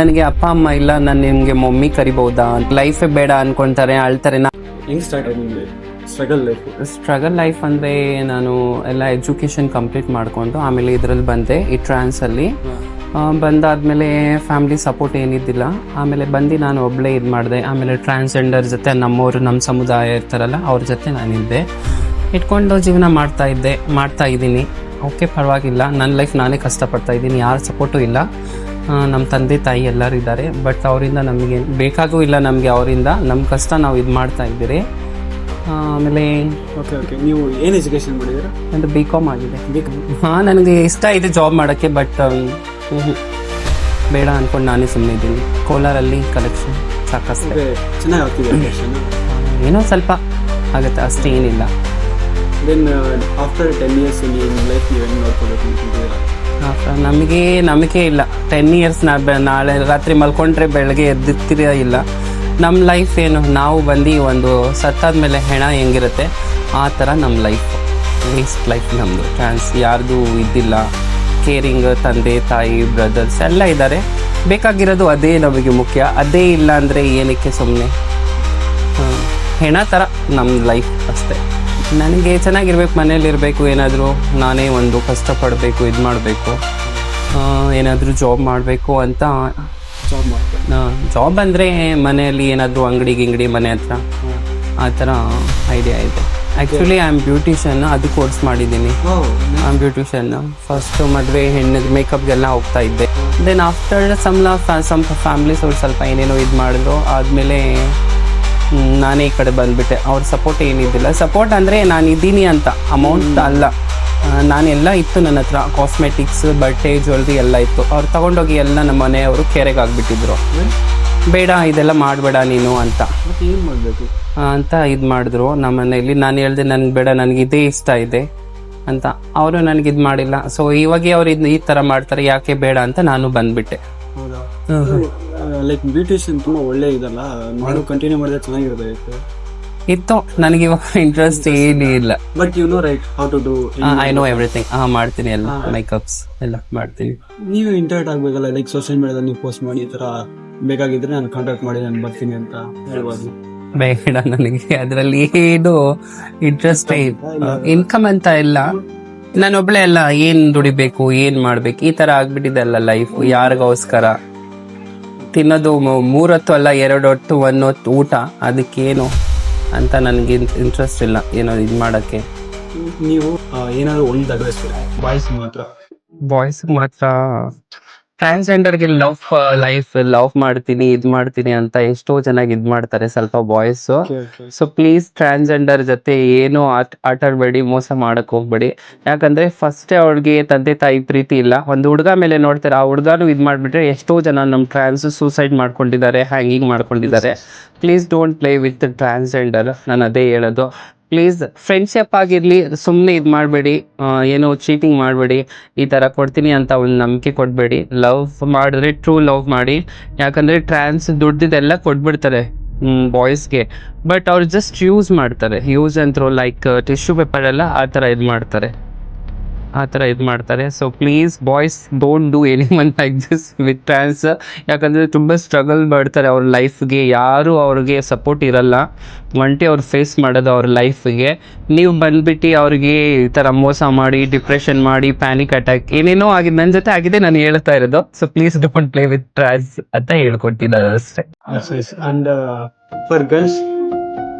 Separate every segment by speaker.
Speaker 1: ನನಗೆ ಅಪ್ಪ ಅಮ್ಮ ಇಲ್ಲ, ನಾನು ನಿಮಗೆ ಮಮ್ಮಿ ಕರಿಬಹುದಾ, ಲೈಫೇ ಬೇಡ ಅನ್ಕೊಂತಾರೆ, ಅಳ್ತಾರೆ.
Speaker 2: ಹೆಂಗ್ ಸ್ಟಾರ್ಟ್ ಆಯ್ತು ನಿಮಗೆ
Speaker 1: ಸ್ಟ್ರಗಲ್ ಲೈಫ್ ಅಂದರೆ ನಾನು ಎಲ್ಲ ಎಜುಕೇಷನ್ ಕಂಪ್ಲೀಟ್ ಮಾಡಿಕೊಂಡು ಆಮೇಲೆ ಇದರಲ್ಲಿ ಬಂದೆ, ಈ ಟ್ರಾನ್ಸಲ್ಲಿ ಬಂದಾದಮೇಲೆ ಫ್ಯಾಮಿಲಿ ಸಪೋರ್ಟ್ ಏನಿದ್ದಿಲ್ಲ. ಆಮೇಲೆ ಬಂದು ನಾನು ಒಬ್ಬಳೇ ಇದು ಮಾಡಿದೆ. ಆಮೇಲೆ ಟ್ರಾನ್ಸ್ಜೆಂಡರ್ ಜೊತೆ ನಮ್ಮವರು, ನಮ್ಮ ಸಮುದಾಯ ಇರ್ತಾರಲ್ಲ ಅವ್ರ ಜೊತೆ ನಾನಿದ್ದೆ, ಇಟ್ಕೊಂಡು ಜೀವನ ಮಾಡ್ತಾ ಇದ್ದೀನಿ. ಓಕೆ, ಪರವಾಗಿಲ್ಲ. ನನ್ನ ಲೈಫ್ ನಾನೇ ಕಷ್ಟಪಡ್ತಾ ಇದ್ದೀನಿ, ಯಾರ ಸಪೋರ್ಟು ಇಲ್ಲ. ನಮ್ಮ ತಂದೆ ತಾಯಿ ಎಲ್ಲರೂ ಇದ್ದಾರೆ, ಬಟ್ ಅವರಿಂದ ನಮಗೆ ಬೇಕಾಗೂ ಇಲ್ಲ. ನಮಗೆ ಅವರಿಂದ ನಮ್ಮ ಕಷ್ಟ ನಾವು ಇದು ಮಾಡ್ತಾ ಇದ್ದೀರಿ. ಆಮೇಲೆ
Speaker 2: ಓಕೆ ನೀವು ಏನು ಎಜುಕೇಷನ್ ಮಾಡಿದ್ದೀರಾ?
Speaker 1: ನಂದು BCom ಆಗಿದೆ. ನನಗೆ ಇಷ್ಟ ಇದೆ ಜಾಬ್ ಮಾಡೋಕ್ಕೆ, ಬಟ್ ಬೇಡ ಅಂದ್ಕೊಂಡು ನಾನೇ ಸುಮ್ಮನೆ ಇದ್ದೀನಿ. ಕೋಲಾರಲ್ಲಿ ಕಲೆಕ್ಷನ್ ಸಾಕಷ್ಟು
Speaker 2: ಚೆನ್ನಾಗಿ ಆಗ್ತಿದೆ,
Speaker 1: ಏನೋ ಸ್ವಲ್ಪ ಆಗುತ್ತೆ, ಅಷ್ಟೇ, ಏನಿಲ್ಲ.
Speaker 2: ದೆನ್ ಆಫ್ಟರ್ 10 years ನಿಮ್ಮ ಲೈಫ್ ನೀವು ಹೆಂಗೆ ನೋಡ್ಕೋಬೇಕು ಅಂತಿದ್ದೀರಾ?
Speaker 1: ನಮಗೆ ನಂಬಿಕೆ ಇಲ್ಲ. 10 years ನಾಳೆ ರಾತ್ರಿ ಮಲ್ಕೊಂಡ್ರೆ ಬೆಳಗ್ಗೆ ಎದ್ದಿರ್ತೀರ ಇಲ್ಲ. ನಮ್ಮ ಲೈಫ್ ಏನು, ನಾವು ಬಂದು ಒಂದು ಸತ್ತಾದ್ಮೇಲೆ ಹೆಣ ಹೆಂಗಿರುತ್ತೆ ಆ ಥರ ನಮ್ಮ ಲೈಫ್, ವೇಸ್ಟ್ ಲೈಫ್ ನಮ್ಮದು. ಯಾರ್ದು ಇದ್ದಿಲ್ಲ, ಕೇರಿಂಗ್ ತಂದೆ ತಾಯಿ ಬ್ರದರ್ಸ್ ಎಲ್ಲ ಇದ್ದಾರೆ. ಬೇಕಾಗಿರೋದು ಅದೇ ನಮಗೆ ಮುಖ್ಯ. ಅದೇ ಇಲ್ಲ ಅಂದರೆ ಏನಕ್ಕೆ ಸುಮ್ಮನೆ ಹೆಣ ಥರ ನಮ್ಮ ಲೈಫ್ ಅಷ್ಟೇ. ನನಗೆ ಚೆನ್ನಾಗಿರ್ಬೇಕು, ಮನೇಲಿರಬೇಕು, ಏನಾದರೂ ನಾನೇ ಒಂದು ಕಷ್ಟಪಡಬೇಕು, ಇದು ಮಾಡಬೇಕು, ಏನಾದರೂ ಜಾಬ್ ಮಾಡಬೇಕು ಅಂತ. ಜಾಬ್ ಅಂದರೆ ಮನೆಯಲ್ಲಿ ಏನಾದರೂ ಅಂಗಡಿ ಮನೆ ಹತ್ರ ಆ ಥರ ಐಡಿಯಾ ಇದೆ. ಆ್ಯಕ್ಚುಲಿ ಐ ಆಮ್ ಬ್ಯೂಟಿಷಿಯನ್, ಅದು ಕೋರ್ಸ್ ಮಾಡಿದ್ದೀನಿ. I am beautician. ಫಸ್ಟು ಮದುವೆ ಹೆಣ್ಣಿಗೆ ಮೇಕಪ್ಗೆಲ್ಲ ಹೋಗ್ತಾ ಇದ್ದೆ. ದೆನ್ ಆಫ್ಟರ್ ಸಮ್ ಫ್ಯಾಮ್ಲೀಸ್ ಅವ್ರು ಸ್ವಲ್ಪ ಏನೇನೋ ಇದು ಮಾಡಿದ್ರು. ಆದಮೇಲೆ ನಾನೇ ಈ ಕಡೆ ಬಂದುಬಿಟ್ಟೆ. ಅವ್ರ ಸಪೋರ್ಟ್ ಏನಿದ್ದಿಲ್ಲ. ಸಪೋರ್ಟ್ ಅಂದರೆ ನಾನು ಇದ್ದೀನಿ ಅಂತ, ಅಮೌಂಟ್ ಅಲ್ಲ. ನಾನೆಲ್ಲ ಇತ್ತು ನನ್ನ ಹತ್ರ, ಕಾಸ್ಮೆಟಿಕ್ಸ್, ಬಟ್ಟೆ, ಜ್ಯುವೆಲ್ರಿ ಎಲ್ಲ ಇತ್ತು. ಅವ್ರು ತೊಗೊಂಡೋಗಿ ಎಲ್ಲ ನಮ್ಮ ಮನೆಯವರು ಕೆರೆಗೆ ಆಗಿಬಿಟ್ಟಿದ್ರು. ಬೇಡ ಇದೆಲ್ಲ ಮಾಡಬೇಡ ನೀನು ಅಂತ
Speaker 2: ಏನು ಮಾಡಬೇಕು
Speaker 1: ಅಂತ ಇದು ಮಾಡಿದ್ರು ನಮ್ಮ ಮನೆಯಲ್ಲಿ. ನಾನು ಹೇಳಿದೆ ನನಗೆ ಬೇಡ, ನನಗೆ ಇದೇ ಇಷ್ಟ ಇದೆ ಅಂತ. ಅವರು ನನಗಿದು ಮಾಡಿಲ್ಲ. ಸೊ ಇವಾಗ ಅವ್ರು ಈ ಥರ ಮಾಡ್ತಾರೆ, ಯಾಕೆ ಬೇಡ ಅಂತ ನಾನು ಬಂದುಬಿಟ್ಟೆ.
Speaker 2: ಹೌದಾ? ಲೈಕ್ ಬ್ಯೂಟಿಷಿಯನ್ ತುಂಬ ಒಳ್ಳೆ ಇದಲ್ಲ, ಮಾಡು ಕಂಟಿನ್ಯೂ ಮಾಡಿದ್ರೆ ಚೆನ್ನಾಗಿರುತ್ತೆ
Speaker 1: ಇತ್ತು. ನನಗೆ ಇವಾಗ ಇಂಟ್ರೆಸ್ಟ್ ಏನೂ ಇಲ್ಲ.
Speaker 2: But you know right how to do.
Speaker 1: I know everything. ಮಾಡ್ತೀನಿ, ಎಲ್ಲ ಮೇಕಪ್ಸ್ ಎಲ್ಲ ಮಾಡ್ತೀನಿ.
Speaker 2: ನೀವು ಇಂಟರ್ನೆಟ್ ಆಗಬೇಕಲ್ಲ, ಲೈಕ್ ಸೋಷಿಯಲ್ ಮೀಡಿಯಾದಲ್ಲಿ ನೀವು ಪೋಸ್ಟ್ ಮಾಡಿ, ಈ ಥರ ಬೇಕಾಗಿದ್ರೆ ನಾನು ಕಾಂಟ್ಯಾಕ್ಟ್ ಮಾಡಿ ನಾನು ಬರ್ತೀನಿ ಅಂತ ಹೇಳ್ಬೋದು.
Speaker 1: ಬೇಡ, ನನಗೆ ಅದರಲ್ಲಿ ಏನು ಇಂಟ್ರೆಸ್ಟ್, ಇನ್ಕಮ್ ಅಂತ ಇಲ್ಲ. ನಾನೊಬ್ಳೆ ಅಲ್ಲ, ಏನು ದುಡಿಬೇಕು, ಏನು ಮಾಡ್ಬೇಕು, ಈ ಥರ ಆಗ್ಬಿಟ್ಟಿದೆ ಅಲ್ಲ ಲೈಫ್. ಯಾರಿಗೋಸ್ಕರ ತಿನ್ನೋದು 3 ಹೊತ್ತು ಅಲ್ಲ, 2 ಹೊತ್ತು 1 ಹೊತ್ತು ಊಟ, ಅದಕ್ಕೇನು ಅಂತ ನನಗೆ ಇಂಟ್ರೆಸ್ಟ್ ಇಲ್ಲ ಏನೋ ಇದು ಮಾಡೋಕ್ಕೆ.
Speaker 2: ನೀವು ಏನಾದರೂ ಒಂದು ಅಡ್ವೈಸ್ ಬಾಯ್ಸ್
Speaker 1: ಮಾತ್ರ ಟ್ರಾನ್ಸ್ಜೆಂಡರ್ಗೆ ಲವ್ ಮಾಡ್ತೀನಿ, ಇದು ಮಾಡ್ತೀನಿ ಅಂತ ಎಷ್ಟೋ ಚೆನ್ನಾಗಿ ಇದು ಮಾಡ್ತಾರೆ ಸ್ವಲ್ಪ ಬಾಯ್ಸ್. ಸೊ ಪ್ಲೀಸ್ ಟ್ರಾನ್ಸ್ಜೆಂಡರ್ ಜೊತೆ ಏನೋ ಆಟಾಡಬೇಡಿ, ಮೋಸ ಮಾಡಕ್ ಹೋಗ್ಬೇಡಿ. ಯಾಕಂದ್ರೆ ಫಸ್ಟೇ ಅವ್ರಿಗೆ ತಂದೆ ತಾಯಿ ಪ್ರೀತಿ ಇಲ್ಲ. ಒಂದು ಹುಡುಗ ಮೇಲೆ ನೋಡ್ತಾರೆ, ಆ ಹುಡುಗನೂ ಇದು ಮಾಡಿಬಿಟ್ರೆ ಎಷ್ಟೋ ಜನ ನಮ್ಮ ಟ್ರಾನ್ಸ್ ಸೂಸೈಡ್ ಮಾಡ್ಕೊಂಡಿದ್ದಾರೆ, ಹ್ಯಾಂಗಿಂಗ್ ಮಾಡ್ಕೊಂಡಿದ್ದಾರೆ. Please don't play with transgender. ನಾನು ಅದೇ ಹೇಳೋದು. ಪ್ಲೀಸ್ ಫ್ರೆಂಡ್ಶಿಪ್ ಆಗಿರಲಿ, ಸುಮ್ಮನೆ ಇದು ಮಾಡಬೇಡಿ, ಏನೋ ಚೀಟಿಂಗ್ ಮಾಡಬೇಡಿ. ಈ ಥರ ಕೊಡ್ತೀನಿ ಅಂತ ಒಂದು ನಂಬಿಕೆ ಕೊಡಬೇಡಿ. ಲವ್ ಮಾಡಿದ್ರೆ ಟ್ರೂ ಲವ್ ಮಾಡಿ. ಯಾಕಂದರೆ ಟ್ರಾನ್ಸ್ ದುಡ್ದಿದ್ದೆಲ್ಲ ಕೊಟ್ಬಿಡ್ತಾರೆ ಬಾಯ್ಸ್ಗೆ, ಬಟ್ ಅವ್ರು ಜಸ್ಟ್ ಯೂಸ್ ಮಾಡ್ತಾರೆ. ಯೂಸ್ ಅಂತ್ರು ಲೈಕ್ ಟಿಶ್ಯೂ ಪೇಪರ್ ಎಲ್ಲ ಆ ಥರ ಇದು ಮಾಡ್ತಾರೆ. So please boys, don't do anyone like this with trans. ಯಾಕಂದರೆ ತುಂಬ ಸ್ಟ್ರಗಲ್ ಮಾಡ್ತಾರೆ ಅವ್ರ ಲೈಫ್ಗೆ. ಯಾರೂ ಅವ್ರಿಗೆ ಸಪೋರ್ಟ್ ಇರಲ್ಲ. ಒಂಟಿ ಅವ್ರು ಫೇಸ್ ಮಾಡೋದು ಅವ್ರ ಲೈಫ್ಗೆ. ನೀವು ಬಂದುಬಿಟ್ಟು ಅವ್ರಿಗೆ ಈ ಥರ ಮೋಸ ಮಾಡಿ, ಡಿಪ್ರೆಷನ್ ಮಾಡಿ, ಪ್ಯಾನಿಕ್ ಅಟ್ಯಾಕ್ ಏನೇನೋ ಆಗಿದೆ, ನನ್ನ ಜೊತೆ ಆಗಿದೆ, ನಾನು ಹೇಳ್ತಾ ಇರೋದು. So please don't play with trans ಅಂತ ಹೇಳ್ಕೊಟ್ಟಿದ್ದಾರೆ ಅಷ್ಟೇ.
Speaker 2: ಅಂಡ್ ಫಾರ್ ಗರ್ಲ್ಸ್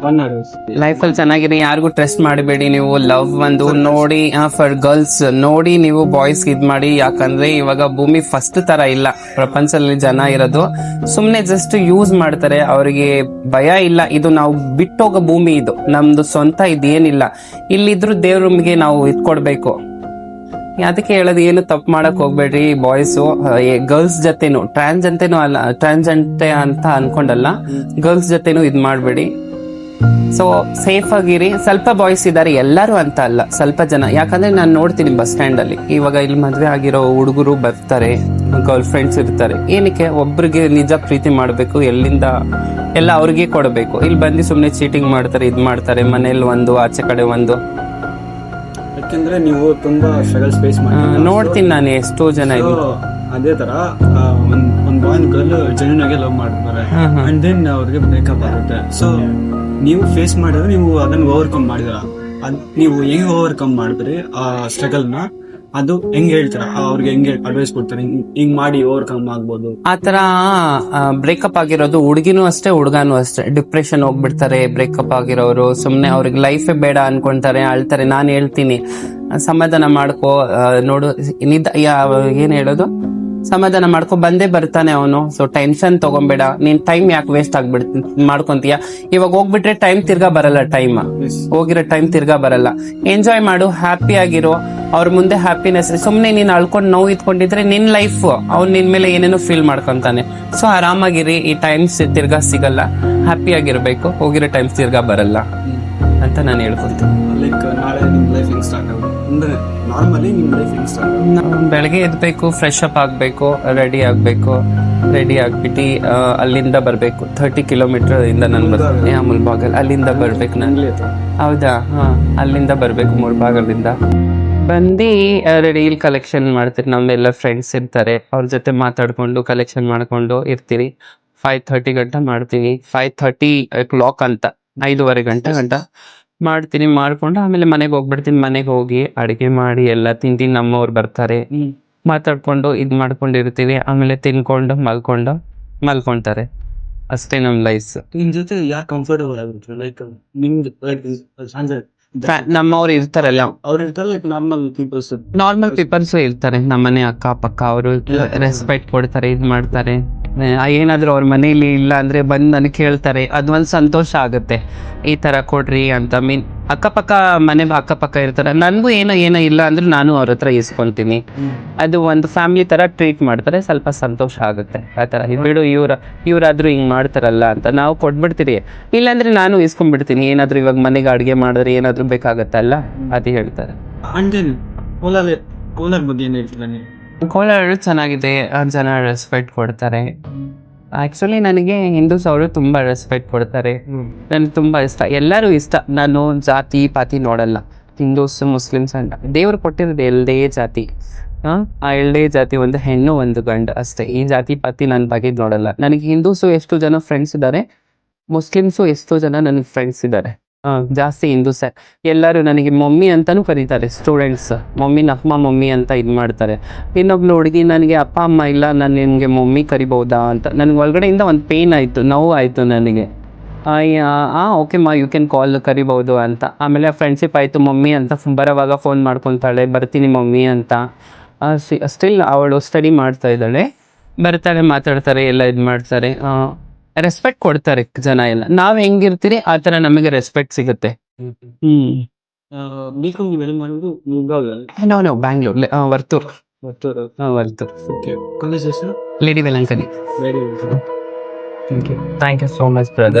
Speaker 1: ಲೈಫಲ್ಲಿ ಚೆನ್ನಾಗಿರಿ, ಯಾರಿಗೂ ಟ್ರಸ್ಟ್ ಮಾಡಬೇಡಿ. ನೀವು ಲವ್ ಒಂದು ನೋಡಿ, ಫಾರ್ ಗರ್ಲ್ಸ್ ನೋಡಿ ನೀವು ಬಾಯ್ಸ್ ಇದು ಮಾಡಿ. ಯಾಕಂದ್ರೆ ಇವಾಗ ಭೂಮಿ ಫಸ್ಟ್ ತರ ಇಲ್ಲ, ಪ್ರಪಂಚದಲ್ಲಿ ಜನ ಇರೋದು ಸುಮ್ಮನೆ ಜಸ್ಟ್ ಯೂಸ್ ಮಾಡ್ತಾರೆ. ಅವರಿಗೆ ಭಯ ಇಲ್ಲ, ಇದು ನಾವು ಬಿಟ್ಟೋಗೋ ಭೂಮಿ, ಇದು ನಮ್ದು ಸ್ವಂತ, ಇದೇನಿಲ್ಲ. ಇಲ್ಲಿದ್ರು ದೇವ್ರಿಗೆ ನಾವು ಇಟ್ಕೊಡ್ಬೇಕು. ಅದಕ್ಕೆ ಹೇಳೋದು, ಏನು ತಪ್ಪು ಮಾಡಕ್ ಹೋಗ್ಬೇಡ್ರಿ ಬಾಯ್ಸು. ಗರ್ಲ್ಸ್ ಜೊತೆನು ಟ್ರಾನ್ಸ್ ಜೊತೆನೂ ಅಲ್ಲ, ಟ್ರಾನ್ಸ್ಜೆಂಡೆ ಅಂತ ಅನ್ಕೊಂಡಲ್ಲ, ಗರ್ಲ್ಸ್ ಜೊತೆನೂ ಇದು ಮಾಡಬೇಡಿ. ಸೊ ಸೇಫ್ ಆಗಿರಿ. ಸ್ವಲ್ಪ ಬಾಯ್ಸ್ ಇದ್ದಾರೆ, ಎಲ್ಲರೂ ಅಂತ ಅಲ್ಲ, ಸ್ವಲ್ಪ ಜನ. ಯಾಕಂದ್ರೆ ನಾನು ನೋಡ್ತೀನಿ ಬಸ್ ಸ್ಟ್ಯಾಂಡ್ ಅಲ್ಲಿ, ಇವಾಗ ಇಲ್ಲಿ ಮದ್ವೆ ಆಗಿರೋ ಹುಡುಗರು ಬರ್ತಾರೆ, ಗರ್ಲ್ ಫ್ರೆಂಡ್ಸ್ ಇರ್ತಾರೆ. ಏನಕ್ಕೆ ಒಬ್ರಿಗೆ ನಿಜ ಪ್ರೀತಿ ಮಾಡಬೇಕು, ಎಲ್ಲಿಂದ ಎಲ್ಲ ಅವ್ರಿಗೆ ಕೊಡಬೇಕು. ಇಲ್ಲಿ ಬಂದು ಸುಮ್ಮನೆ ಚೀಟಿಂಗ್ ಮಾಡ್ತಾರೆ, ಇದು ಮಾಡ್ತಾರೆ, ಮನೇಲಿ ಒಂದು ಆಚೆ ಕಡೆ ಒಂದು.
Speaker 2: ಯಾಕೆಂದ್ರೆ ನೀವು ತುಂಬಾ ಸ್ಟ್ರಗಲ್ಸ್ ಫೇಸ್ ಮಾಡಿ
Speaker 1: ನೋಡ್ತೀನಿ ನಾನು ಎಷ್ಟೋ ಜನ.
Speaker 2: ಅದೇ ತರ ಒಂದು ಬಾಯ್ ಗರ್ಲ್ ಜೆನ್ಯೂನ್ ಆಗಿ ಲವ್ ಮಾಡ್ತಾರೆ ಅಂಡ್ ದೆನ್ ಅವ್ರಿಗೆ ಬ್ರೇಕಪ್ ಆಗುತ್ತೆ. ಸೊ ನೀವು ಫೇಸ್ ಮಾಡಿದ್ರೆ ನೀವು ಅದನ್ನ ಓವರ್ಕಮ್ ಮಾಡಿದ್ರ, ನೀವು ಹೆಂಗ್ ಓವರ್ಕಮ್ ಮಾಡಿದ್ರಿ ಆ ಸ್ಟ್ರಗಲ್ ನ, ಅದು ಹೆಂಗ್ ಹೇಳ್ತೀರಾ ಅವ್ರಿಗೆ, ಹೆಂಗೆ ಅಡ್ವೈಸ್ ಕೊಡ್ತಾರೆ ಹಿಂಗ್ ಮಾಡಿ ಓವರ್ಕಮ್ ಆಗ್ಬೋದು?
Speaker 1: ಆತರ ಬ್ರೇಕಪ್ ಆಗಿರೋದು ಹುಡುಗಿನೂ ಅಷ್ಟೇ ಹುಡುಗಾನು ಅಷ್ಟೇ. ಡಿಪ್ರೆಷನ್ ಹೋಗ್ಬಿಡ್ತಾರೆ ಬ್ರೇಕಪ್ ಆಗಿರೋರು. ಸುಮ್ನೆ ಅವ್ರಿಗೆ ಲೈಫೇ ಬೇಡ ಅನ್ಕೊಂತಾರೆ, ಅಳ್ತಾರೆ. ನಾನು ಹೇಳ್ತೀನಿ ಸಮಾಧಾನ ಮಾಡ್ಕೋ, ನೋಡು ಏನ್ ಹೇಳೋದು, ಸಮಾಧಾನ ಮಾಡ್ಕೊ, ಬಂದೇ ಬರ್ತಾನೆ ಅವನು. ಸೊ ಟೆನ್ಷನ್ ತಗೊಂಬೇಡ, ನೀನ್ ಟೈಮ್ ಯಾಕೆ ವೇಸ್ಟ್ ಮಾಡ್ಕೊಂತೀಯ. ಇವಾಗ ಹೋಗ್ಬಿಟ್ರೆ ಟೈಮ್ ತಿರ್ಗಾ ಬರಲ್ಲ, ಟೈಮ್ ಹೋಗಿರೋ ಟೈಮ್ ತಿರ್ಗಾ ಬರಲ್ಲ. ಎಂಜಾಯ್ ಮಾಡು, ಹ್ಯಾಪಿ ಆಗಿರೋ, ಅವ್ರ ಮುಂದೆ ಹ್ಯಾಪಿನೆಸ್. ಸುಮ್ನೆ ನೀನ್ ಅಳ್ಕೊಂಡು ನೋವು ಇತ್ಕೊಂಡಿದ್ರೆ ನಿನ್ ಲೈಫ್ ಅವ್ನ್ ನಿನ್ ಮೇಲೆ ಏನೇನೋ ಫೀಲ್ ಮಾಡ್ಕೊಂತಾನೆ. ಸೊ ಆರಾಮಾಗಿರಿ, ಈ ಟೈಮ್ಸ್ ತಿರ್ಗಾ ಸಿಗಲ್ಲ, ಹ್ಯಾಪಿ ಆಗಿರ್ಬೇಕು, ಹೋಗಿರೋ ಟೈಮ್ಸ್ ತಿರ್ಗಾ ಬರಲ್ಲ ಅಂತ ನಾನು ಹೇಳ್ಕೊಳ್ತೀನಿ.
Speaker 2: ಲೈಕ್ ನಾಳೆ ನಿಮ್ ಲೈಫ್ ಹೆಂಗ್ ಸ್ಟಾರ್ಟ್ ಆಗುತ್ತೆ ಅಂದ್ರೆ ನಾರ್ಮಲಿ ನಿಮ್ ಲೈಫ್ ಹೆಂಗ್ ಸ್ಟಾರ್ಟ್ ಆಗುತ್ತೆ?
Speaker 1: ಬೆಳಗ್ಗೆ ಎದ್ಬೇಕು, ಫ್ರೆಶ್ ಅಪ್ ಆಗ್ಬೇಕು, ರೆಡಿ ಆಗ್ಬೇಕು, ರೆಡಿ ಆಗ್ಬಿಟ್ಟು ಅಲ್ಲಿಂದ ಬರ್ಬೇಕು. 30 ಕಿಲೋಮೀಟರ್ ಇಂದ ನಾನು ಬರ್ತೀನಿ ಮುಲ್ಬಾಗಲ್, ಅಲ್ಲಿಂದ ಬರ್ಬೇಕು ನಾನು. ಹೌದಾ? ಹಾ, ಅಲ್ಲಿಂದ ಬರ್ಬೇಕು ಮುಲ್ಬಾಗಲಿಂದ. ಬಂದು ರೀಲ್ ಕಲೆಕ್ಷನ್ ಮಾಡ್ತೀರಿ. ನಮ್ಮೆಲ್ಲ ಫ್ರೆಂಡ್ಸ್ ಇರ್ತಾರೆ, ಅವ್ರ ಜೊತೆ ಮಾತಾಡ್ಕೊಂಡು ಕಲೆಕ್ಷನ್ ಮಾಡ್ಕೊಂಡು ಇರ್ತೀರಿ. 5:30 ಗಂಟ ಮಾಡ್ತೀವಿ. 5:30 ಅಂತ 5:15 ಗಂಟ ಮಾಡ್ತೀನಿ. ಮಾಡ್ಕೊಂಡು ಆಮೇಲೆ ಮನೆಗೆ ಹೋಗ್ಬಿಡ್ತೀನಿ. ಮನೆಗೆ ಹೋಗಿ ಅಡಿಗೆ ಮಾಡಿ ಎಲ್ಲ ತಿಂತೀನಿ. ನಮ್ಮವ್ರು ಬರ್ತಾರೆ, ಮಾತಾಡ್ಕೊಂಡು ಇದ್ ಮಾಡ್ಕೊಂಡಿರ್ತೀವಿ. ಆಮೇಲೆ ತಿನ್ಕೊಂಡು ಮಲ್ಕೊಂತಾರೆ. ಅಷ್ಟೇ ನಮ್ ಲೈಫ್.
Speaker 2: ನಿಮ್ ಜೊತೆ ಯಾಕೆ ಕಂಫರ್ಟಬಲ್ ಆಗುತ್ತೆ? ಲೈಕ್ ನಿಮ್ದು ಅಂದ್ರೆ
Speaker 1: ನಮ್ಮವ್ರು ಇರ್ತಾರಲ್ಲ,
Speaker 2: ಅವ್ರು ಇರ್ತಾರೆ, ಲೈಕ್
Speaker 1: ನಾರ್ಮಲ್ ಪೀಪಲ್ಸು ಇರ್ತಾರೆ ನಮ್ಮನೆ ಅಕ್ಕ ಪಕ್ಕ. ಅವರು ರೆಸ್ಪೆಕ್ಟ್ ಕೊಡ್ತಾರೆ, ಇದ್ ಮಾಡ್ತಾರೆ. ಏನಾದ್ರು ಅವ್ರ ಮನೇಲಿ ಇಲ್ಲ ಅಂದ್ರೆ ಬಂದು ನನಗೆ ಕೇಳ್ತಾರೆ. ಅದೊಂದು ಸಂತೋಷ ಆಗುತ್ತೆ. ಈ ತರ ಕೊಡ್ರಿ ಅಂತ. ಅಕ್ಕಪಕ್ಕ ಮನೆ ಅಕ್ಕಪಕ್ಕ ಇರ್ತಾರೆ. ನನಗೂ ಏನೋ ಇಲ್ಲ ಅಂದ್ರೆ ನಾನು ಅವ್ರ ಹತ್ರ ಇಸ್ಕೊಂತೀನಿ. ಅದು ಒಂದು ಫ್ಯಾಮಿಲಿ ತರ ಟ್ರೀಟ್ ಮಾಡ್ತಾರೆ, ಸ್ವಲ್ಪ ಸಂತೋಷ ಆಗುತ್ತೆ. ಆ ತರ ಬಿಡು, ಇವ್ರಾದ್ರೂ ಹಿಂಗ್ ಮಾಡ್ತಾರಲ್ಲ ಅಂತ ನಾವು ಕೊಟ್ಬಿಡ್ತೀರಿ. ಇಲ್ಲಾಂದ್ರೆ ನಾನು ಇಸ್ಕೊಂಡ್ಬಿಡ್ತೀನಿ. ಏನಾದ್ರು ಇವಾಗ ಮನೆಗೆ ಅಡ್ಗೆ ಮಾಡಿದ್ರೆ ಏನಾದ್ರು ಬೇಕಾಗತ್ತಲ್ಲ, ಅದು ಹೇಳ್ತಾರೆ.
Speaker 2: ಕೋಲಾರ್ ಬಗ್ಗೆ ಏನ್ ಹೇಳ್ತೀರಾ ನೀವು?
Speaker 1: ಕೋಲಾರ ಚೆನ್ನಾಗಿದೆ, ಜನ ರೆಸ್ಪೆಕ್ಟ್ ಕೊಡ್ತಾರೆ. ಆಕ್ಚುಲಿ ನನಗೆ ಹಿಂದೂಸ್ ಅವರು ತುಂಬಾ ರೆಸ್ಪೆಕ್ಟ್ ಕೊಡ್ತಾರೆ. ನನಗೆ ತುಂಬಾ ಇಷ್ಟ, ಎಲ್ಲರೂ ಇಷ್ಟ. ನಾನು ಜಾತಿ ಪಾತಿ ನೋಡಲ್ಲ. ಹಿಂದೂಸ್ ಮುಸ್ಲಿಮ್ಸ್ ಅಂತ ದೇವ್ರು ಕೊಟ್ಟಿರೋದು ಎಲ್ಲೇ ಜಾತಿ. ಆ ಎಲ್ಲೇ ಜಾತಿ, ಒಂದು ಹೆಣ್ಣು ಒಂದು ಗಂಡು ಅಷ್ಟೇ. ಈ ಜಾತಿ ಪಾತಿ ನನ್ನ ಬಗ್ಗೆ ನೋಡಲ್ಲ. ನನಗೆ ಹಿಂದೂಸು ಎಷ್ಟು ಜನ ಫ್ರೆಂಡ್ಸ್ ಇದ್ದಾರೆ, ಮುಸ್ಲಿಮ್ಸು ಎಷ್ಟೋ ಜನ ನನಗೆ ಫ್ರೆಂಡ್ಸ್ ಇದ್ದಾರೆ. ಜಾಸ್ತಿ ಹಿಂದೂಸೆ. ಎಲ್ಲರೂ ನನಗೆ ಮಮ್ಮಿ ಅಂತಾನೂ ಕರೀತಾರೆ. ಸ್ಟೂಡೆಂಟ್ಸ್ ಅಮ್ಮ ಮಮ್ಮಿ ಅಂತ ಇದು ಮಾಡ್ತಾರೆ. ಇನ್ನೊಬ್ಳು ಹುಡುಗಿ ನನಗೆ ಅಪ್ಪ ಅಮ್ಮ ಇಲ್ಲ, ನಾನು ನಿನಗೆ ಮಮ್ಮಿ ಕರಿಬಹುದಾ ಅಂತ. ನನಗೆ ಒಳಗಡೆಯಿಂದ ಒಂದು ಪೇನ್ ಆಯಿತು, ನೋವು ಆಯಿತು ನನಗೆ. ಓಕೆ ಮಾ, ಯು ಕ್ಯಾನ್ ಕಾಲ್, ಕರಿಬಹುದು ಅಂತ. ಆಮೇಲೆ ಫ್ರೆಂಡ್ಶಿಪ್ ಆಯಿತು. ಮಮ್ಮಿ ಅಂತ ಬರೋವಾಗ ಫೋನ್ ಮಾಡ್ಕೊತಾಳೆ, ಬರ್ತೀನಿ ಮಮ್ಮಿ ಅಂತ. ಸ್ಟಿಲ್ ಅವಳು ಸ್ಟಡಿ ಮಾಡ್ತಾ ಇದ್ದಾಳೆ, ಬರ್ತಾಳೆ, ಮಾತಾಡ್ತಾರೆ, ಎಲ್ಲ ಇದು ಮಾಡ್ತಾರೆ. ರೆಸ್ಪೆಕ್ಟ್ ಕೊಡ್ತಾರೆ ಜನ ಎಲ್ಲ. ನಾವ್ ಹೆಂಗಿರ್ತೀರಿ ಆ ತರ ನಮಗೆ ರೆಸ್ಪೆಕ್ಟ್ ಸಿಗುತ್ತೆ. ನಾವು ಬ್ಯಾಂಗ್ಳೂರ್, ವರ್ತೂರ್.
Speaker 2: ಕಾಲೇಜ್ ಹೆಸರು?
Speaker 1: Lady Velankanni.
Speaker 2: Very
Speaker 1: thank you so much brother.